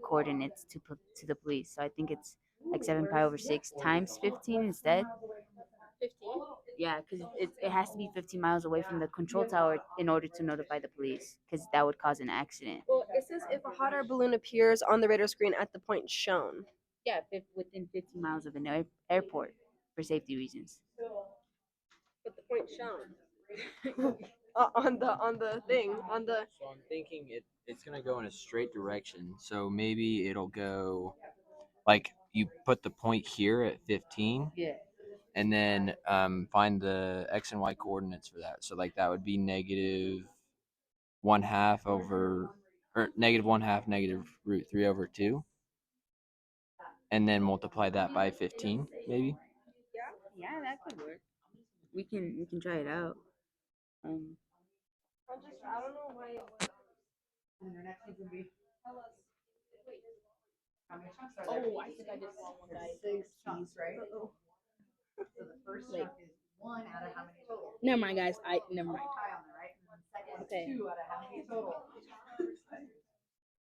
coordinates to the police. So I think it's like 7 pi/6 times 15 instead. 15? Yeah, because it has to be 15 miles away from the control tower in order to notify the police, because that would cause an accident. Well, it says if a hot air balloon appears on the radar screen at the point shown. Yeah, within 15 miles of an airport for safety reasons. But the point shown. On the thing, on the... So I'm thinking it's gonna go in a straight direction. So maybe it'll go like you put the point here at 15, Yeah. and then find the x and y coordinates for that. So like that would be negative 1/2 over, or negative 1/2 negative √3/2, and then multiply that by 15, maybe. Yeah, that could work. We can try it out. I don't know why. Oh, I think I just saw one guy. 6 chunks, right? Uh-oh. So the first chunk is 1 out of how many total? Never mind, guys. Never mind. Pi on there, right? And then the second one's Okay. 2 out of how many total?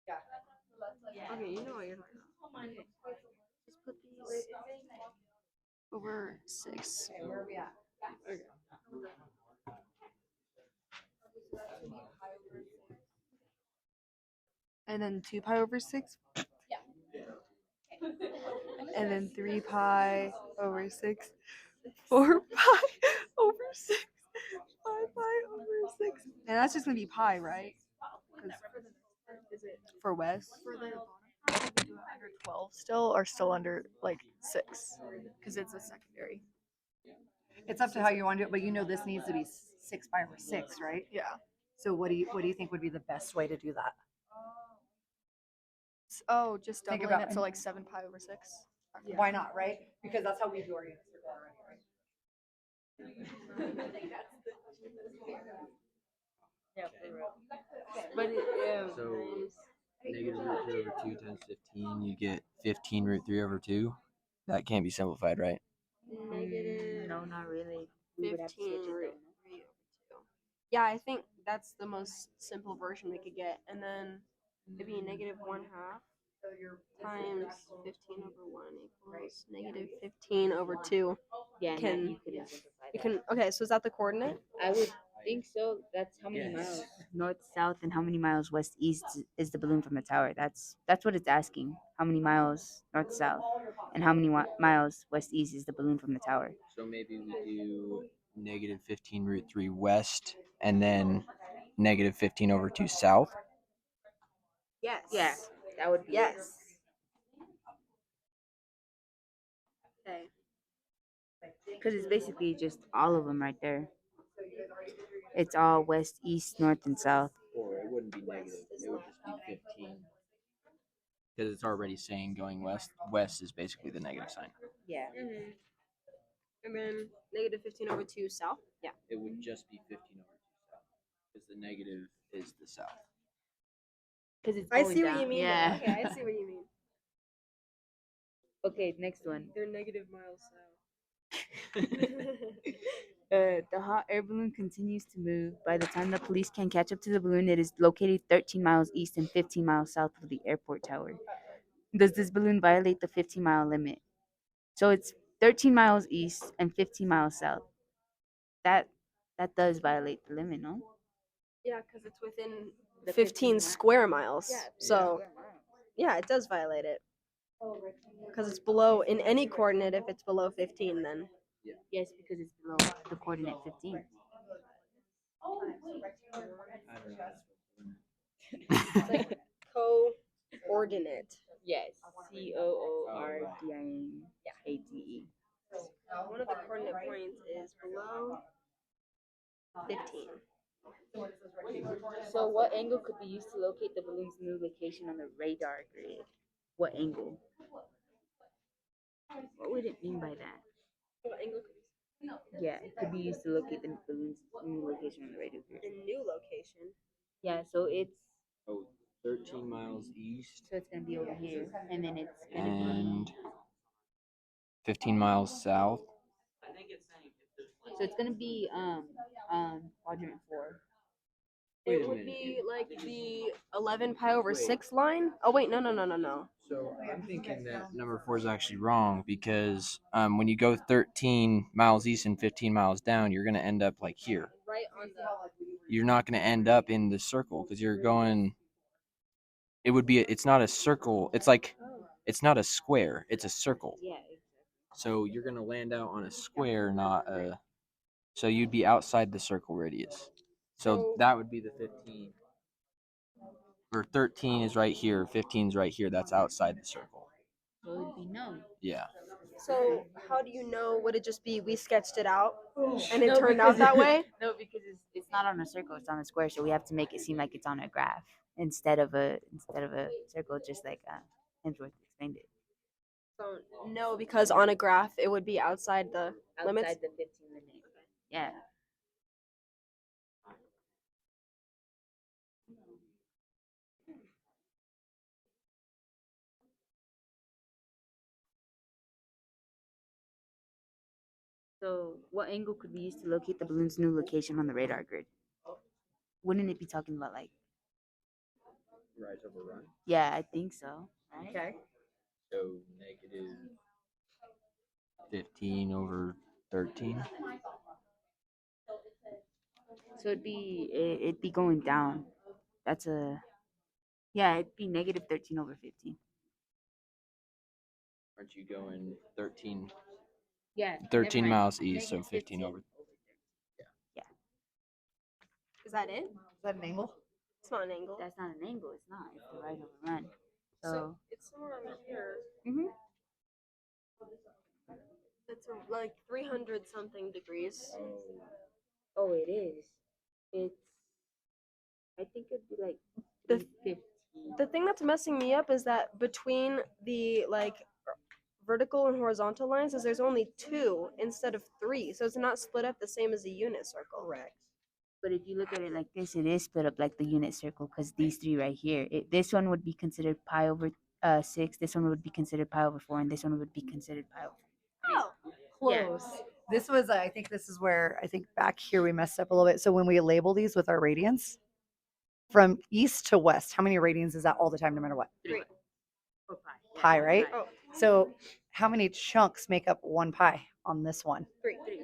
Yeah. Okay, you know what you're talking about. Just put these over 6. Okay, where are we at? Okay. And then 2 pi over 6. And then 3 pi over 6. 4 pi over 6. 5 pi over 6. And that's just gonna be pi, right? For West. For the bottom part, we can do it under 12 still, or still under like 6, because it's a secondary. It's up to how you want to do it, but you know this needs to be 6 pi over 6, right? Yeah. So what do you think would be the best way to do that? Oh, just Think doubling about- it, so like 7 pi over 6. Yeah. Why not, right? Because that's how we do our units already, right? Yeah, for real. But So negative √3/2 times 15, you get 15 √3/2. That can't be simplified, right? Negative no, not really. We would have to 15 switch it root though, 3 over 2. Yeah, I think that's the most simple version we could get. And then it'd be negative 1/2 times 15 over 1 equals negative 15 over 2. no? Yeah, Can- you couldn't simplify You that. can, okay, so is that the coordinate? I would think so. That's how many Yes. miles north, south, and how many miles west, east is the balloon from the tower. That's what it's asking. How many miles north, south, and how many miles west, east is the balloon from the tower. So maybe we do negative 15 √3 west, and then negative 15 over 2 south. Yes. Yeah, that would be Yes. Okay. because it's basically just all of them right there. It's all west, east, north, and south. Or it wouldn't be negative. It would just be 15. Because it's already saying going west. West is basically the negative sign. Yeah. Mm-hmm. And then negative 15 over 2 south? Yeah. It would just be 15 over 2 south. Because the negative is the south. Because it's I going see what down. you mean. Yeah. Okay, I see what you mean. Okay, next one. They're negative miles south. The hot air balloon continues to move. By the time the police can catch up to the balloon, it is located 13 miles east and 15 miles south of the airport tower. Does this balloon violate the 15-mile limit? So it's 13 miles east and 15 miles south. That does violate the limit, no? Yeah, because it's within The 15 miles. square miles. Yeah. So, yeah, it does violate it. Because it's below, in any coordinate, if it's below 15, then. Yes, because it's below the coordinate 15. I don't know. It's like coordinate. Yes, COORDINATE. One of the coordinate points is below 15. So what angle could be used to locate the balloon's new location on the radar grid? What angle? What would it mean by that? What angle could Yeah, it could be used to locate the balloon's new location on the radar be grid. the new location? Yeah, so it's 13 miles east gonna be over here, and then it's gonna be and 15 miles south. quadrant 4. Wait It a would minute. be like the 11 pi over 6 line. Oh, wait, no. So I'm thinking that number 4 is actually wrong because when you go 13 miles east and 15 miles down, you're going to end up like here. Right on the. You're not going to end up in the circle because you're going. It would be. It's not a circle. It's like. It's not a square. It's a circle. Yeah. So you're going to land out on a square, not a. So you'd be outside the circle radius. So that would be the 15. Or 13 is right here. 15 is right here. That's outside the circle. So it'd be no. Yeah. So, how do you know? Would it just be we sketched it out and it No, turned out because that way? No, because it's not on a circle; it's on a square. So we have to make it seem like it's on a graph instead of a circle, just like Hemsworth explained it. So, no, because on a graph it would be outside the limits. Outside the 15 limit. Yeah. So, what angle could be used to locate the balloon's new location on the radar grid? Wouldn't it be talking about like? Rise over run. Yeah, I think so. Right? Okay. So negative 15 over 13. So it'd be going down. That's a yeah. It'd be negative 13 over 15. Aren't you going 13? Yeah. 13 miles east, so 15 over. Yeah. Is that it? Is that an angle? It's not an angle. That's not an angle. It's not. It's the right over run. So it's somewhere under here. Mhm. It's like 300 something degrees. Oh, it is. It's. I think it'd be like The 350. the thing that's messing me up is that between the like vertical and horizontal lines is there's only 2 instead of 3, so it's not split up the same as a unit circle. Correct. But if you look at it like this, it is split up like the unit circle because these three right here. This one would be considered pi over 6. This one would be considered pi over 4, and this one would be considered pi over. Oh, Close. This was, I think this is where I think back here we messed up a little bit. So when we label these with our radians, from east to west, how many radians is that all the time, no matter what? 3. Or pi. Pi, right? Oh, So how many chunks make up one pi on this one? 3. 3.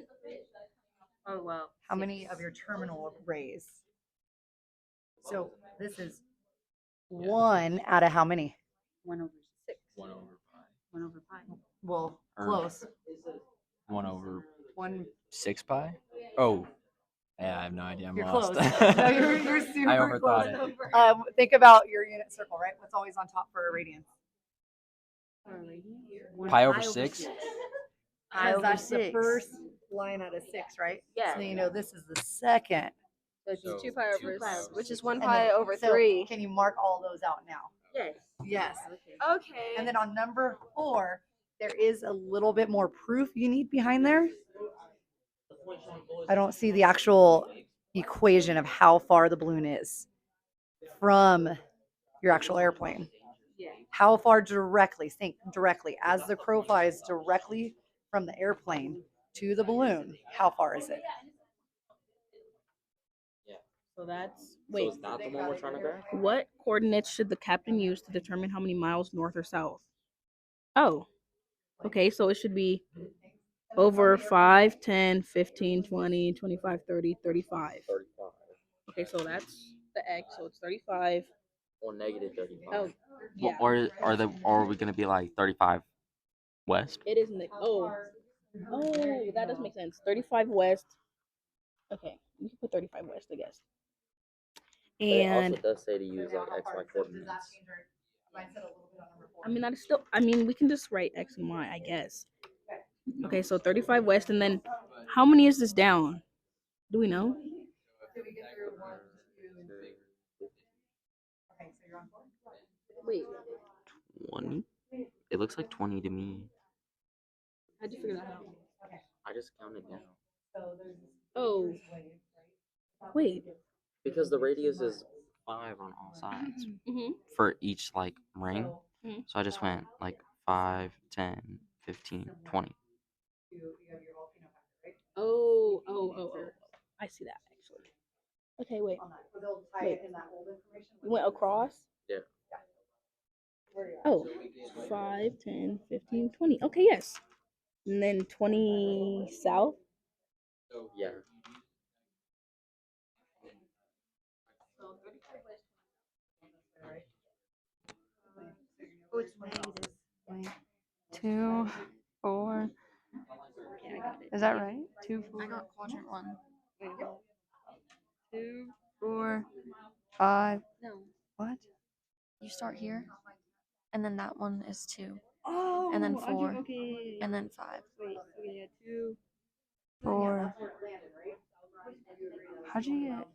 Oh well. How many of your terminal rays? So this is 1 out of how many? 1 over 6. 1 over pi. 1 over pi. Well, Or- close. 1 over 1. 6 pi? Oh. Yeah, I have no idea. I'm You're lost. close. No, you're super I overthought close. it. Think about your unit circle, right? What's always on top for a radian? Pi over 6? Pi Because over that's the 6. first line out of 6, right? Yeah. So you know this is the second. So it's So 2 pi over 2 pi 6, over which is 6. 1 And pi then- over so 3. Can you mark all those out now? Yes. Yes. Okay. Okay. And then on number 4, there is a little bit more proof you need behind there. I don't see the actual equation of how far the balloon is from your actual airplane. Yeah. How far directly, think directly, as the crow flies directly from the airplane to the balloon, how far is it? So that's So wait. is that the one we're trying to grab? What coordinates should the captain use to determine how many miles north or south? Oh, okay. So it should be over 5, 10, 15, 20, 25, 30, 35. 35 Okay, so that's the X. So it's 35. or negative 35. Oh, yeah. Or are we gonna be like 35 west? It is. Oh, that does make sense. 35 west. Okay, we can put 35 west, I guess. But it And also does say to use like X, Y coordinates. I mean, that is still. I mean, we can just write X and Y, I guess. Okay, so 35 west, and then how many is this down? Do we know? Wait, 20? It looks like 20 to me. how'd you figure that out? I just counted down. Oh, wait. Because the radius is 5 on all sides Mm-hmm. for each like ring. Mhm. So I just went like 5, 10, 15, 20. Oh. I see that actually. Okay, wait. They'll tie Wait. it in that old information. You went across? Yeah. Oh, 5, 10, 15, 20. Okay, yes. And then 20 south. Yeah. Oh, it's negative. 2, 4. Is that right? 2, 4. I got quadrant 1. Wait, hold on. 2, 4, 5. No. What? You start here, and then that one is 2, Oh, and then I 4, do- okay. and then 5. Wait, okay, yeah, 2, 4. How'd you get?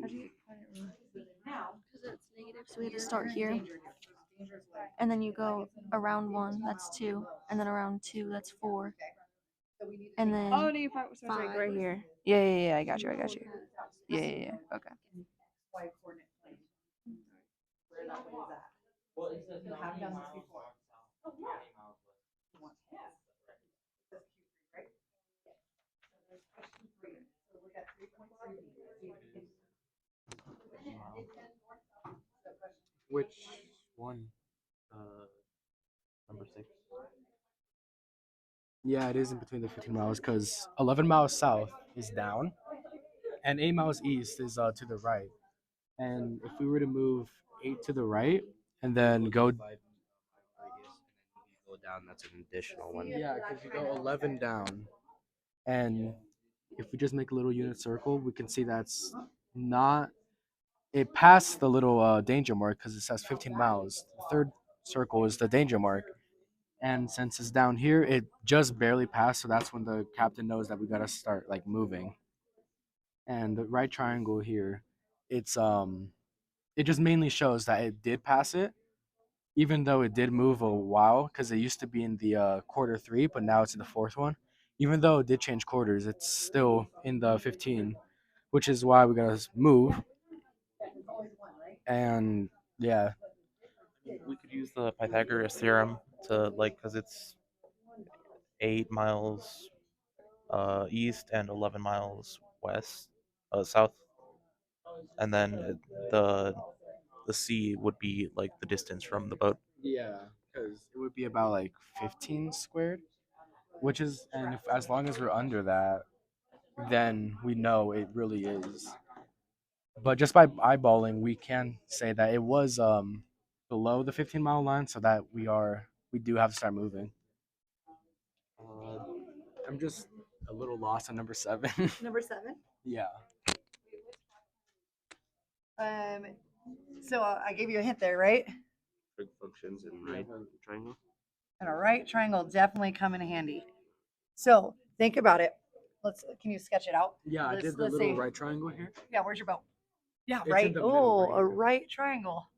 How'd you get? Because it's negative, so we had to start here. And then you go around 1, that's 2. And then around 2, that's 4. And then Oh, no, you find what's like right here. Yeah, yeah, yeah. I got you. I got you. Yeah, yeah, yeah. Okay. Which one? Number 6. Yeah, it is in between the 15 miles because 11 miles south is down and 8 miles east is to the right. And if we were to move 8 to the right and then go. Go down, that's an additional one. Yeah, because you go 11 down. And if we just make a little unit circle, we can see that's not. It passed the little danger mark because it says 15 miles. The third circle is the danger mark. And since it's down here, it just barely passed, so that's when the captain knows that we gotta start like moving. And the right triangle here, it just mainly shows that it did pass it, even though it did move a while, because it used to be in the quarter 3, but now it's in the fourth one. Even though it did change quarters, it's still in the 15, which is why we gotta move. And yeah, We could use the Pythagoras theorem to because it's 8 miles east and 11 miles west, south, and then the sea would be like the distance from the boat. yeah, because it would be about like 15 squared, which is, and if as long as we're under that, then we know it really is. But just by eyeballing, we can say that it was below the 15-mile line, so that we do have to start moving. Uh, I'm just a little lost on number 7. Number 7. Yeah. So I gave you a hint there, right? Trig functions in right triangle. And a right triangle definitely come in handy. So think about it. Can you sketch it out? Yeah, I did the little right triangle here. Yeah, where's your boat? Yeah, It's in right. the middle, Oh, right a here. right triangle.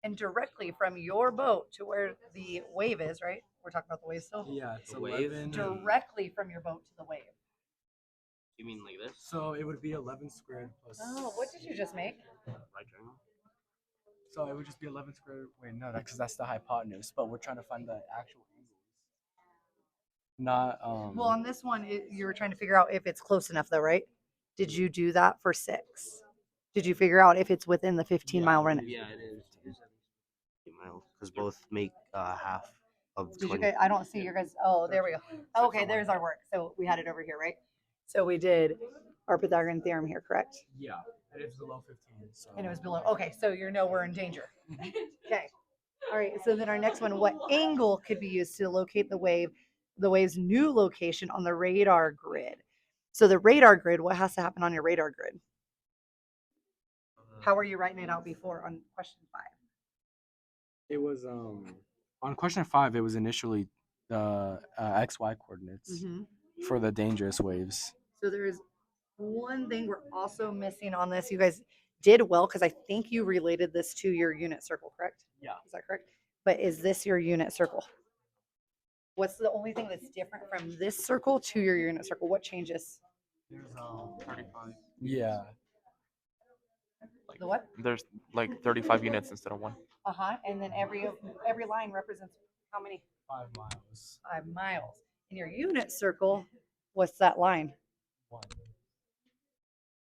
And directly from your boat to where the wave is, right? We're talking about the wave still? Yeah, it's The wave? 11. Directly from your boat to the wave. You mean like this? So it would be 11 squared plus. Oh, what did you just make? Right triangle? So it would just be 11 squared. Wait, no, because that's the hypotenuse. But we're trying to find the actual angles. Not Well, on this one, you were trying to figure out if it's close enough, though, right? Did you do that for 6? Did you figure out if it's within the 15-mile run? Yeah, it is. 8 miles because both make half of Did you 20. guys? I don't see your guys. Oh, there we go. Okay, there's our work. So we had it over here, right? So we did our Pythagorean theorem here, correct? Yeah, and it's below 15. So. And it was below. Okay, so you know we're in danger. Okay. All right. So then our next one, what angle could be used to locate the wave's new location on the radar grid? So the radar grid, what has to happen on your radar grid? How were you writing it out before on question 5? It was on question 5. It was initially the XY coordinates for the dangerous waves. So there's one thing we're also missing on this. You guys did well because I think you related this to your unit circle, correct? Yeah. Is that correct? But is this your unit circle? What's the only thing that's different from this circle to your unit circle? What changes? There's 35. Yeah. The what? There's 35 units instead of 1. And then every line represents how many? 5 miles. 5 miles. In your unit circle, what's that line? 1.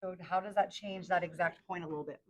So how does that change that exact point a little bit?